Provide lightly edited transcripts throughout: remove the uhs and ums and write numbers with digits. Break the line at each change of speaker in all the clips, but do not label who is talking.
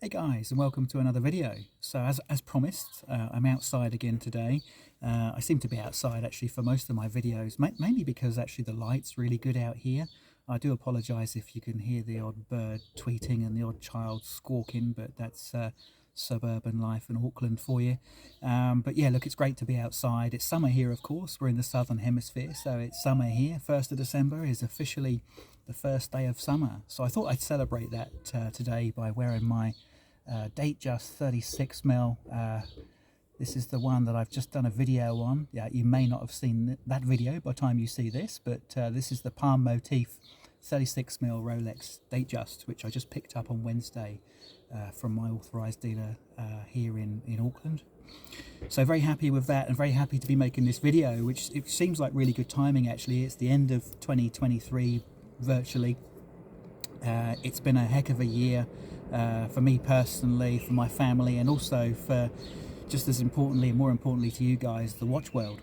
Hey guys, and welcome to another video. So as promised, I'm outside again today. I seem to be outside actually for most of my videos, mainly because actually the light's really good out here. I do apologise if you can hear the odd bird tweeting and the odd child squawking, but that's suburban life in Auckland for you. But yeah, look, it's great to be outside. It's summer here, of course. We're in the southern hemisphere, so it's summer here. 1st of December is officially the first day of summer. So I thought I'd celebrate that today by wearing my Datejust 36mm. This is the one that I've just done a video on. Yeah, you may not have seen that video by the time you see this, but this is the palm motif 36mm Rolex Datejust, which I just picked up on Wednesday from my authorised dealer here in Auckland. So very happy with that, and very happy to be making this video, which it seems like really good timing actually. It's the end of 2023 virtually. It's been a heck of a year for me personally, for my family, and also for, just as importantly and more importantly to you guys, the watch world.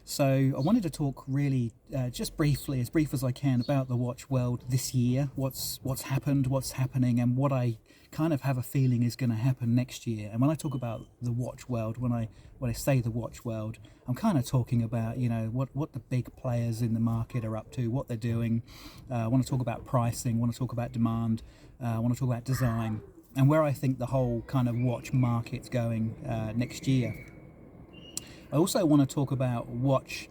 So I wanted to talk really just briefly, as brief as I can, about the watch world this year, what's happened, what's happening, and what I kind of have a feeling is going to happen next year. And when I talk about the watch world, when I say the watch world, I'm kind of talking about, you know, what the big players in the market are up to, what they're doing. I want to talk about pricing, I want to talk about demand, I want to talk about design, and where I think the whole kind of watch market's going next year. I also want to talk about watch,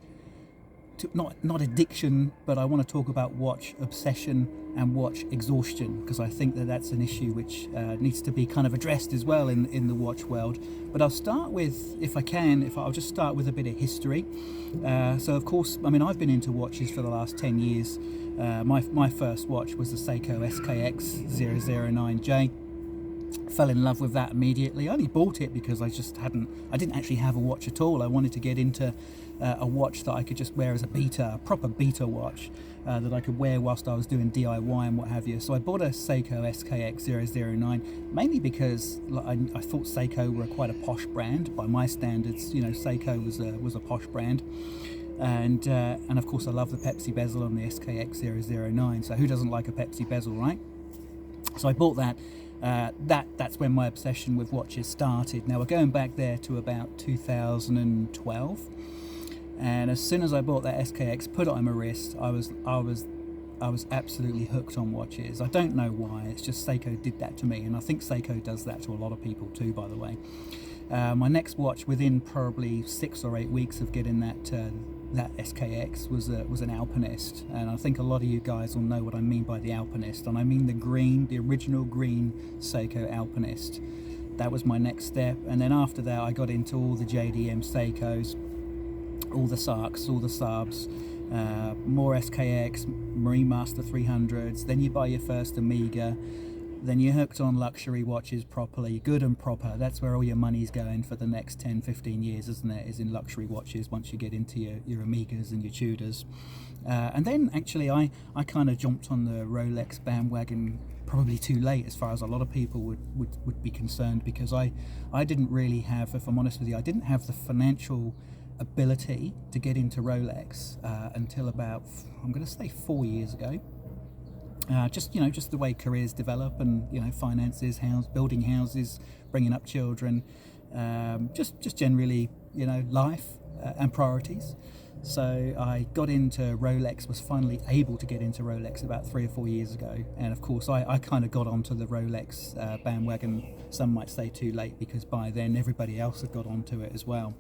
not addiction, but I want to talk about watch obsession and watch exhaustion, because I think that that's an issue which needs to be kind of addressed as well in the watch world. But I'll start with, I'll just start with a bit of history. So of course, I mean, I've been into watches for the last 10 years. My first watch was the Seiko SKX 009J. Fell in love with that immediately. I only bought it because I didn't actually have a watch at all. I wanted to get into a watch that I could just wear as a proper beta watch that I could wear whilst I was doing DIY and what have you. So I bought a Seiko SKX 009, mainly because I thought Seiko were quite a posh brand by my standards. You know, Seiko was a posh brand. And of course I love the Pepsi bezel on the SKX 009, so who doesn't like a Pepsi bezel, right? So I bought that. That's when my obsession with watches started. Now we're going back there to about 2012, and as soon as I bought that SKX, put it on my wrist, I was absolutely hooked on watches. I don't know why, it's just Seiko did that to me, and I think Seiko does that to a lot of people too, by the way. My next watch, within probably 6 or 8 weeks of getting that SKX, was an Alpinist, and I think a lot of you guys will know what I mean by the Alpinist, and I mean the original green Seiko Alpinist. That was my next step, and then after that I got into all the JDM Seikos, all the Sarks, all the Saabs, more SKX, Marine Master 300s, then you buy your first Omega. Then you're hooked on luxury watches properly, good and proper. That's where all your money's going for the next 10-15 years, isn't it? Is in luxury watches once you get into your Omegas and your Tudors. And then actually I kind of jumped on the Rolex bandwagon probably too late, as far as a lot of people would be concerned, because I didn't really have, if I'm honest with you, I didn't have the financial ability to get into Rolex until about, I'm going to say 4 years ago. Just the way careers develop, and finances, building houses, bringing up children, just generally life and priorities. So I got into Rolex, was finally able to get into Rolex about 3 or 4 years ago, and of course I kind of got onto the Rolex bandwagon, some might say too late, because by then everybody else had got onto it as well.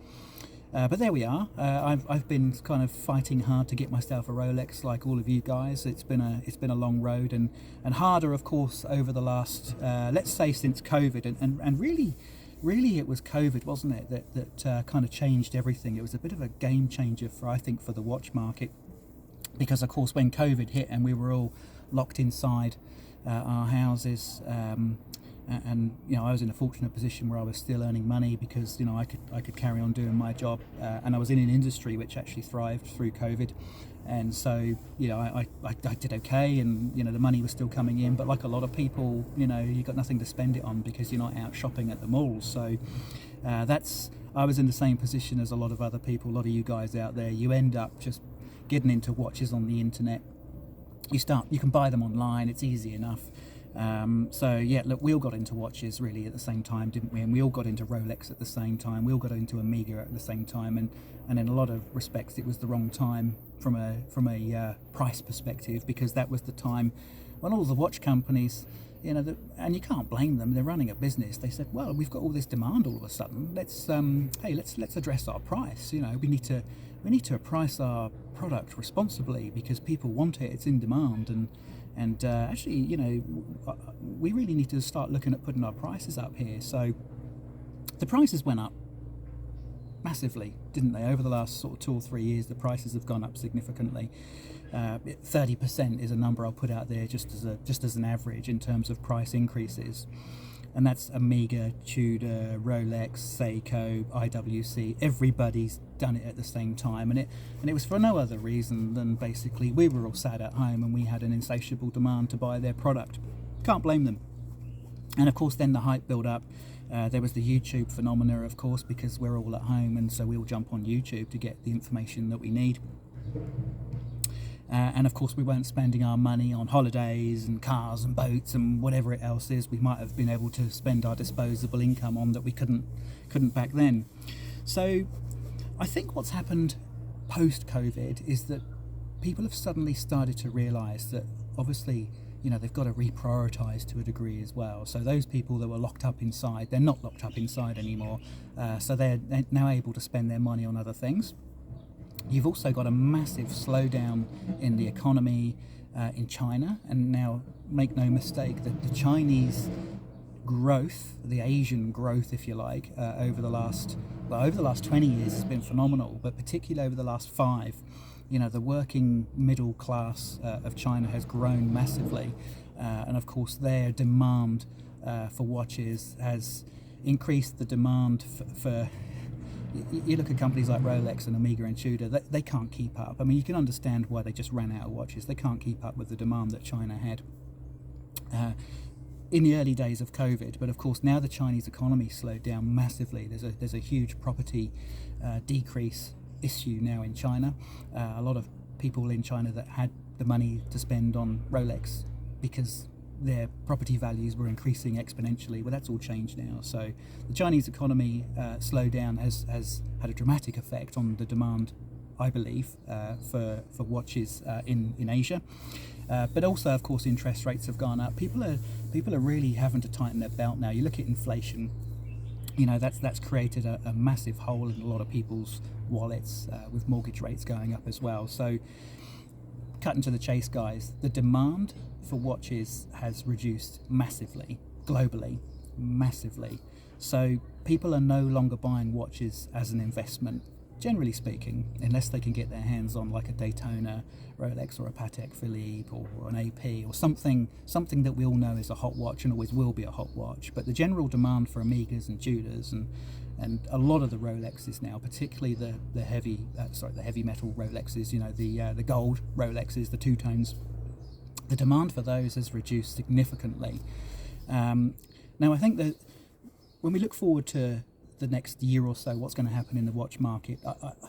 But there we are. I've been kind of fighting hard to get myself a Rolex, like all of you guys. It's been a long road, and harder, of course, over the last let's say since COVID, and really it was COVID, wasn't it, that kind of changed everything. It was a bit of a game changer I think for the watch market, because of course when COVID hit and we were all locked inside our houses. And I was in a fortunate position where I was still earning money, because I could carry on doing my job, and I was in an industry which actually thrived through COVID, and so I did okay, and the money was still coming in. But like a lot of people, you got nothing to spend it on because you're not out shopping at the malls. So I was in the same position as a lot of other people, a lot of you guys out there. You end up just getting into watches on the internet. You can buy them online, it's easy enough. So yeah, look, we all got into watches really at the same time, didn't we? And we all got into Rolex at the same time. We all got into Omega at the same time, and in a lot of respects, it was the wrong time from a price perspective, because that was the time when all the watch companies, and you can't blame them. They're running a business. They said, well, we've got all this demand all of a sudden. Let's address our price. We need to price our product responsibly because people want it. It's in demand, and actually, we really need to start looking at putting our prices up here. So the prices went up massively, didn't they? Over the last sort of 2 or 3 years, the prices have gone up significantly. 30% is a number I'll put out there just as an average in terms of price increases. And that's Omega, Tudor, Rolex, Seiko, IWC. Everybody's done it at the same time, and it was for no other reason than basically we were all sat at home and we had an insatiable demand to buy their product. Can't blame them. And of course, then the hype built up. There was the YouTube phenomena, of course, because we're all at home, and so we all jump on YouTube to get the information that we need. And of course, we weren't spending our money on holidays and cars and boats and whatever it else is we might have been able to spend our disposable income on that we couldn't back then. So I think what's happened post-COVID is that people have suddenly started to realise that obviously, they've got to reprioritise to a degree as well. So those people that were locked up inside, they're not locked up inside anymore. So they're now able to spend their money on other things. You've also got a massive slowdown in the economy in China, and now make no mistake that the Chinese growth, the Asian growth, if you like, over the last 20 years has been phenomenal, but particularly over the last 5, the working middle class of China has grown massively, and of course their demand for watches has increased the demand for you look at companies like Rolex and Omega and Tudor, they can't keep up. I mean, you can understand why they just ran out of watches. They can't keep up with the demand that China had in the early days of COVID. But of course, now the Chinese economy slowed down massively. There's a huge property decrease issue now in China. A lot of people in China that had the money to spend on Rolex because their property values were increasing exponentially. Well, that's all changed now. So the Chinese economy slowdown has had a dramatic effect on the demand, I believe, for watches in Asia. But also, of course, interest rates have gone up. People are really having to tighten their belt now. You look at inflation. That's created a massive hole in a lot of people's wallets, with mortgage rates going up as well. So, cutting to the chase, guys, the demand for watches has reduced massively, globally, massively. So people are no longer buying watches as an investment, generally speaking, unless they can get their hands on like a Daytona Rolex or a Patek Philippe or an AP or something that we all know is a hot watch and always will be a hot watch. But the general demand for Omegas and Tudors and a lot of the Rolexes now, particularly the heavy metal Rolexes, the gold Rolexes, the two-tones, the demand for those has reduced significantly. Now, I think that when we look forward to the next year or so, what's going to happen in the watch market,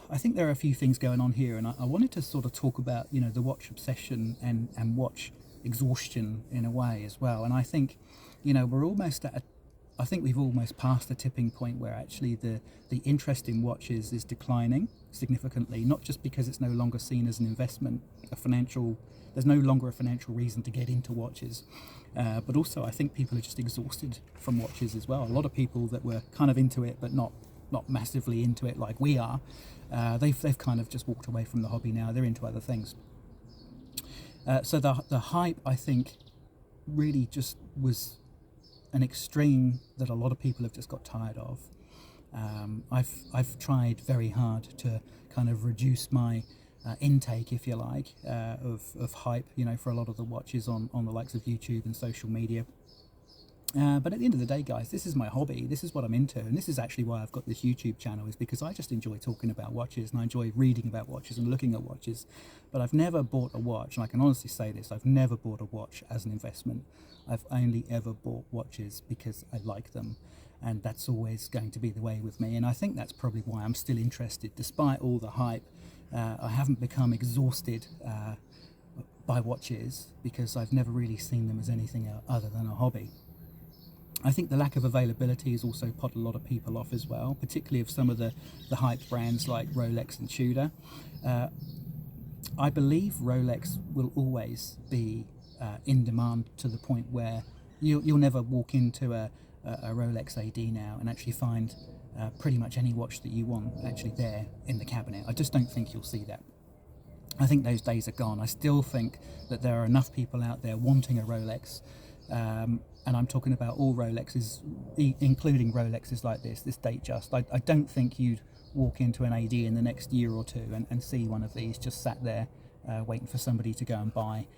I think there are a few things going on here, and I wanted to sort of talk about, the watch obsession and watch exhaustion in a way as well. And I think, we're almost I think we've almost passed the tipping point where actually the interest in watches is declining significantly, not just because it's no longer seen as an investment, there's no longer a financial reason to get into watches, but also I think people are just exhausted from watches as well. A lot of people that were kind of into it but not massively into it like we are, they've kind of just walked away from the hobby now. They're into other things. So the hype, I think, really just was an extreme that a lot of people have just got tired of. I've tried very hard to kind of reduce my intake, if you like, of hype, for a lot of the watches on the likes of YouTube and social media. But at the end of the day, guys, this is my hobby. This is what I'm into, and this is actually why I've got this YouTube channel, is because I just enjoy talking about watches and I enjoy reading about watches and looking at watches. But I've never bought a watch, and I can honestly say this, I've never bought a watch as an investment. I've only ever bought watches because I like them, and that's always going to be the way with me. And I think that's probably why I'm still interested, despite all the hype. I haven't become exhausted buy watches because I've never really seen them as anything other than a hobby. I think the lack of availability has also put a lot of people off as well, particularly of some of the hype brands like Rolex and Tudor. I believe Rolex will always be in demand to the point where you'll never walk into a Rolex AD now and actually find pretty much any watch that you want actually there in the cabinet. I just don't think you'll see that. I think those days are gone. I still think that there are enough people out there wanting a Rolex, and I'm talking about all Rolexes, including Rolexes like this Datejust. I don't think you'd walk into an AD in the next year or two and see one of these just sat there waiting for somebody to go and buy.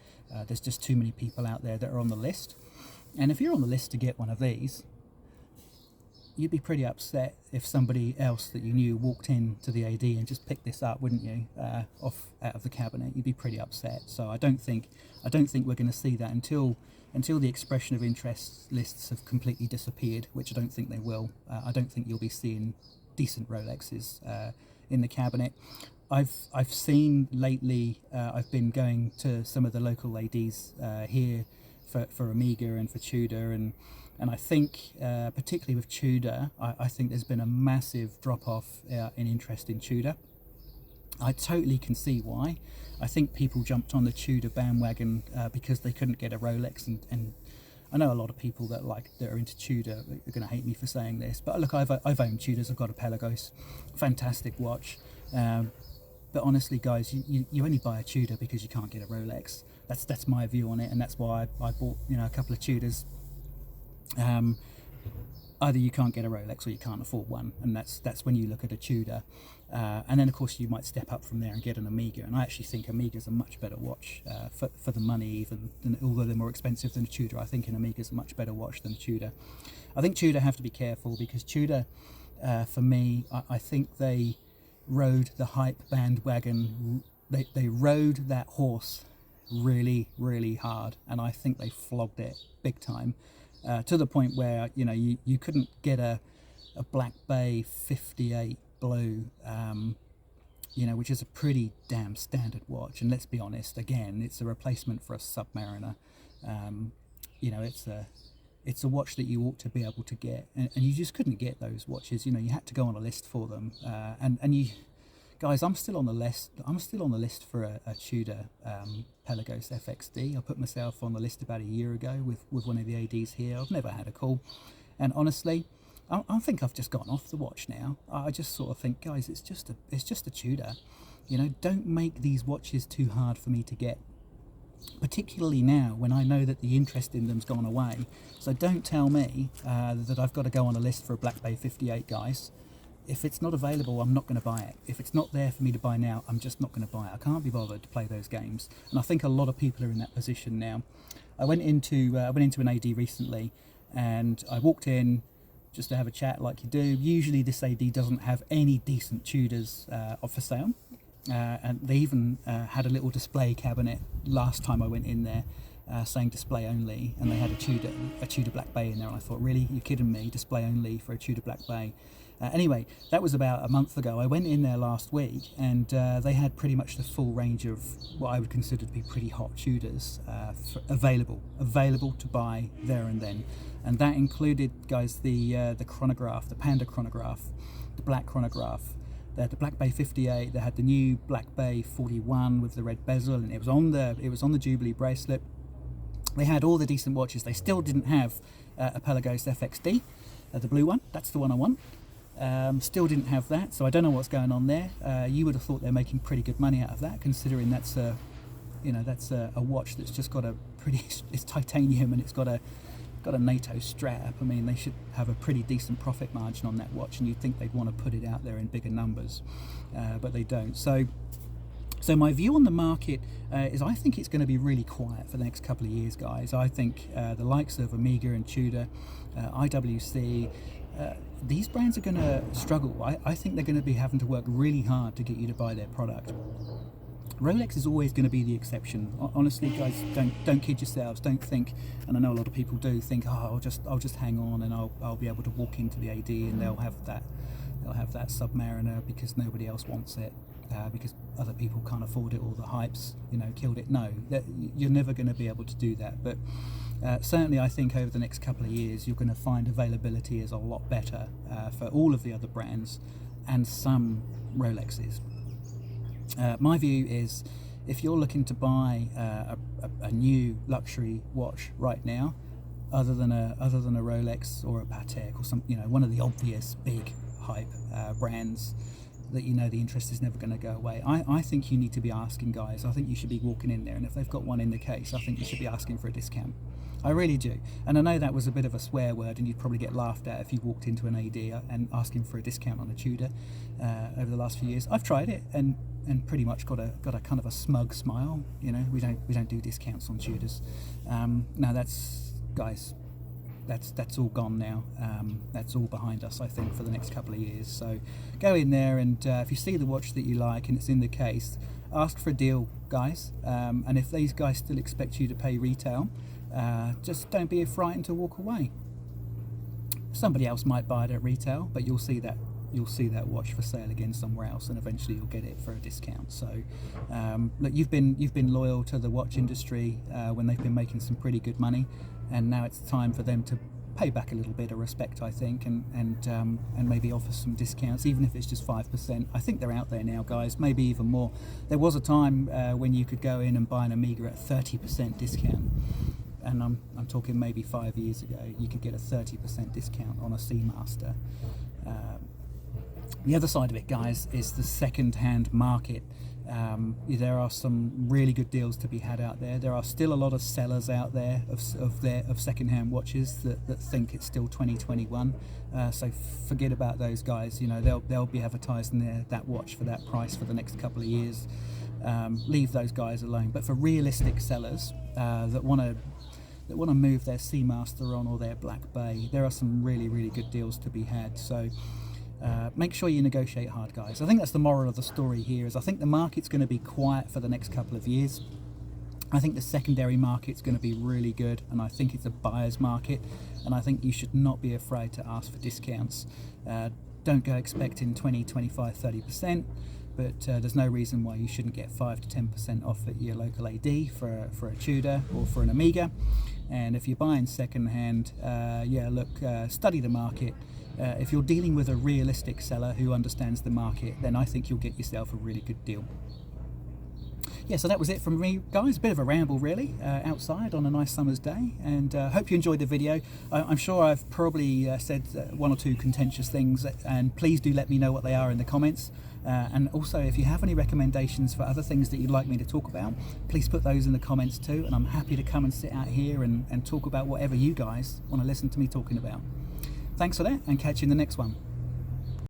There's just too many people out there that are on the list. And if you're on the list to get one of these, you'd be pretty upset if somebody else that you knew walked into the AD and just picked this up, wouldn't you? Out of the cabinet, you'd be pretty upset. So I don't think we're going to see that until the expression of interest lists have completely disappeared, which I don't think they will. I don't think you'll be seeing decent Rolexes in the cabinet. I've seen lately. I've been going to some of the local ADs here for Omega and for Tudor, and I think particularly with Tudor, I think there's been a massive drop off in interest in Tudor. I totally can see why. I think people jumped on the Tudor bandwagon because they couldn't get a Rolex, and I know a lot of people that are into Tudor are going to hate me for saying this, but look, I've owned Tudors. I've got a Pelagos, fantastic watch. But honestly, guys, you only buy a Tudor because you can't get a Rolex. That's my view on it, and that's why I bought a couple of Tudors. Either you can't get a Rolex or you can't afford one, and that's when you look at a Tudor. And then of course you might step up from there and get an Omega, and I actually think Omega's a much better watch for the money, even although they're more expensive than a Tudor. I think an Omega's a much better watch than a Tudor. I think Tudor have to be careful because Tudor, for me, I think they rode the hype bandwagon. They rode that horse really, really hard, and I think they flogged it big time. To the point where you couldn't get a Black Bay 58 blue, which is a pretty damn standard watch. And let's be honest, again, it's a replacement for a Submariner. It's a watch that you ought to be able to get, and you just couldn't get those watches. You had to go on a list for them. And you guys, I'm still on the list. I'm still on the list for a Tudor Pelagos FXD. I put myself on the list about a year ago with one of the ADs here. I've never had a call, and honestly, I think I've just gotten off the watch now. I just sort of think, guys, it's just a Tudor. Don't make these watches too hard for me to get, particularly now when I know that the interest in them's gone away. So don't tell me that I've got to go on a list for a Black Bay 58, guys. If it's not available, I'm not going to buy it. If it's not there for me to buy now, I'm just not going to buy it. I can't be bothered to play those games. And I think a lot of people are in that position now. I went into an AD recently, and I walked in just to have a chat like you do. Usually this AD doesn't have any decent Tudors for sale. And they even had a little display cabinet last time I went in there, saying display only, and they had a Tudor Black Bay in there, and I thought, really, you're kidding me, display only for a Tudor Black Bay? Anyway, that was about a month ago. I went in there last week, and they had pretty much the full range of what I would consider to be pretty hot Tudors available to buy there and then. And that included, guys, the chronograph, the Panda chronograph, the black chronograph. They had the Black Bay 58. They had the new Black Bay 41 with the red bezel, and it was on the Jubilee bracelet. They had all the decent watches. They still didn't have a Pelagos FXD, the blue one. That's the one I want. Still didn't have that, so I don't know what's going on there. You would have thought they're making pretty good money out of that, considering that's a watch that's just got it's titanium, and it's got a NATO strap. I mean, they should have a pretty decent profit margin on that watch, and you'd think they'd want to put it out there in bigger numbers, but they don't. So my view on the market is I think it's going to be really quiet for the next couple of years, guys. I think the likes of Omega and Tudor, IWC, these brands are going to struggle. I think they're going to be having to work really hard to get you to buy their product. Rolex is always going to be the exception. Honestly, guys, don't kid yourselves. Don't think, and I know a lot of people do think, I'll just hang on, and I'll be able to walk into the AD and they'll have that Submariner because nobody else wants it. because other people can't afford it, or the hypes, you know, killed it. No, that you're never going to be able to do that. But certainly I think over the next couple of years you're going to find availability is a lot better for all of the other brands and some Rolexes. My view is, if you're looking to buy a new luxury watch right now, other than a Rolex or a Patek or some, you know, one of the obvious big hype brands that you know the interest is never going to go away, I think you need to be asking, guys. I think you should be walking in there, and if they've got one in the case, I think you should be asking for a discount. I really do. And I know that was a bit of a swear word, and you'd probably get laughed at if you walked into an AD and asking for a discount on a Tudor over the last few years. I've tried it and pretty much got a kind of a smug smile. You know, we don't do discounts on Tudors. Now that's, guys, that's all gone now. That's all behind us, I think, for the next couple of years. So go in there, and if you see the watch that you like and it's in the case, ask for a deal, guys. And if these guys still expect you to pay retail, just don't be frightened to walk away. Somebody else might buy it at retail, but you'll see that watch for sale again somewhere else, and eventually you'll get it for a discount. So look, you've been loyal to the watch industry when they've been making some pretty good money, and now it's time for them to pay back a little bit of respect, I think, and maybe offer some discounts, even if it's just 5%. I think they're out there now, guys, maybe even more. There was a time when you could go in and buy an Omega at 30% discount, and I'm talking maybe 5 years ago. You could get a 30% discount on a Seamaster. The other side of it, guys, is the second-hand market. There are some really good deals to be had out there. There are still a lot of sellers out there of second-hand watches that think it's still 2021. So forget about those guys. You know, they'll be advertising that watch for that price for the next couple of years. Leave those guys alone. But for realistic sellers that want to move their Seamaster on or their Black Bay, there are some really, really good deals to be had. So make sure you negotiate hard, guys. I think that's the moral of the story here. Is I think the market's going to be quiet for the next couple of years. I think the secondary market's going to be really good, and I think it's a buyer's market, and I think you should not be afraid to ask for discounts. Don't go expecting 20, 25, 30%, but there's no reason why you shouldn't get 5 to 10% off at your local AD for a Tudor or for an Omega. And if you're buying second-hand, study the market. If you're dealing with a realistic seller who understands the market, then I think you'll get yourself a really good deal. Yeah, so that was it from me, guys. A bit of a ramble, really, outside on a nice summer's day, and hope you enjoyed the video. I'm sure I've probably said one or two contentious things, and please do let me know what they are in the comments. And also, if you have any recommendations for other things that you'd like me to talk about, please put those in the comments too, and I'm happy to come and sit out here and talk about whatever you guys want to listen to me talking about. Thanks for that, and catch you in the next one.